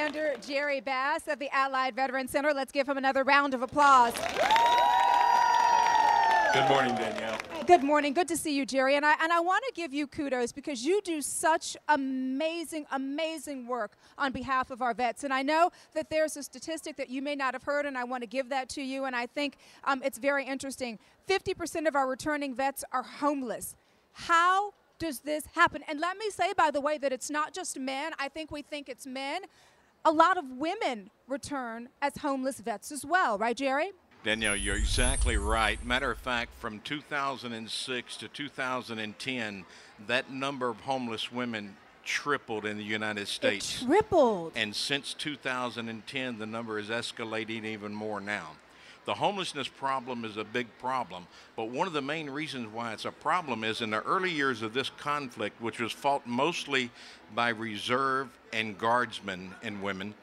Commander Jerry Bass of the Allied Veteran Center. Let's give him another round of applause. Good morning, Danielle. Good morning. Good to see you, Jerry. And I want to give you kudos because you do such amazing, amazing work on behalf of our vets. And I know that there's a statistic that you may not have heard, and I want to give that to you. And I think it's very interesting. 50% of our returning vets are homeless. How does this happen? And let me say, by the way, that it's not just men. I think we think it's men. A lot of women return as homeless vets as well. Right, Jerry? Danielle, you're exactly right. Matter of fact, from 2006 to 2010, that number of homeless women tripled in the United States. It tripled. And since 2010, the number is escalating even more now. The homelessness problem is a big problem, but one of the main reasons why it's a problem is in the early years of this conflict, which was fought mostly by reserve and guardsmen and women,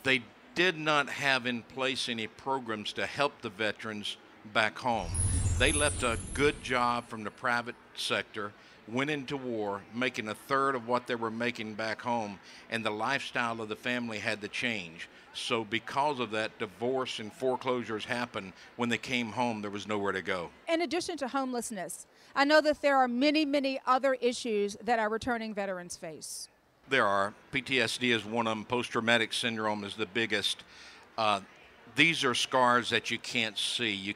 they did not have in place any programs to help the veterans back home. They left a good job from the private sector, went into war, making a third of what they were making back home, and the lifestyle of the family had to change. So because of that, divorce and foreclosures happened. When they came home, there was nowhere to go. In addition to homelessness, I know that there are many, many other issues that our returning veterans face. There are. PTSD is one of them. Post-traumatic syndrome is the biggest. These are scars that you can't see. You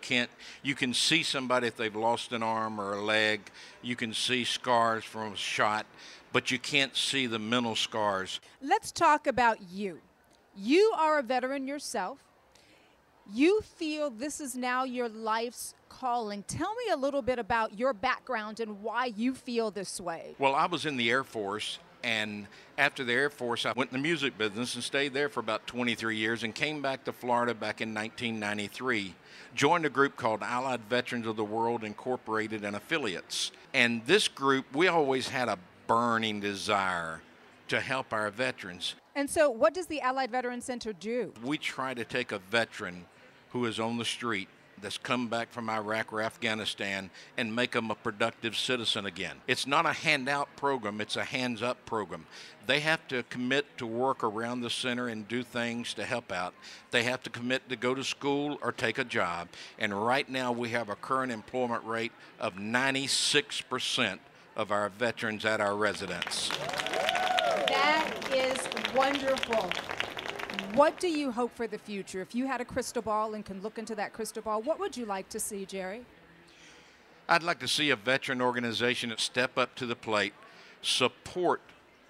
can see somebody if they've lost an arm or a leg. You can see scars from a shot, but you can't see the mental scars. Let's talk about you. You are a veteran yourself. You feel this is now your life's calling. Tell me a little bit about your background and why you feel this way. Well, I was in the Air Force. And after the Air Force, I went in the music business and stayed there for about 23 years and came back to Florida back in 1993. Joined a group called Allied Veterans of the World Incorporated and Affiliates. And this group, we always had a burning desire to help our veterans. And so what does the Allied Veteran Center do? We try to take a veteran who is on the street that's come back from Iraq or Afghanistan and make them a productive citizen again. It's not a handout program, it's a hands-up program. They have to commit to work around the center and do things to help out. They have to commit to go to school or take a job. And right now we have a current employment rate of 96% of our veterans at our residence. That is wonderful. What do you hope for the future? If you had a crystal ball and can look into that crystal ball, what would you like to see, Jerry? I'd like to see a veteran organization that step up to the plate, support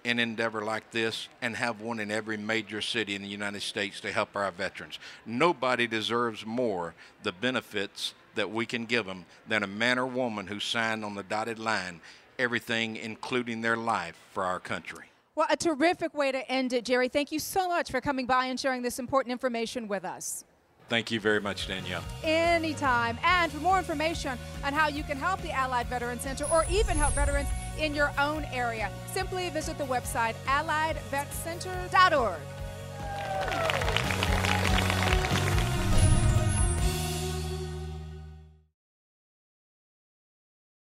an endeavor like this, and have one in every major city in the United States to help our veterans. Nobody deserves more the benefits that we can give them than a man or woman who signed on the dotted line everything, including their life, for our country. Well, a terrific way to end it, Jerry. Thank you so much for coming by and sharing this important information with us. Thank you very much, Danielle. Anytime. And for more information on how you can help the Allied Veteran Center or even help veterans in your own area, simply visit the website alliedvetcenter.org.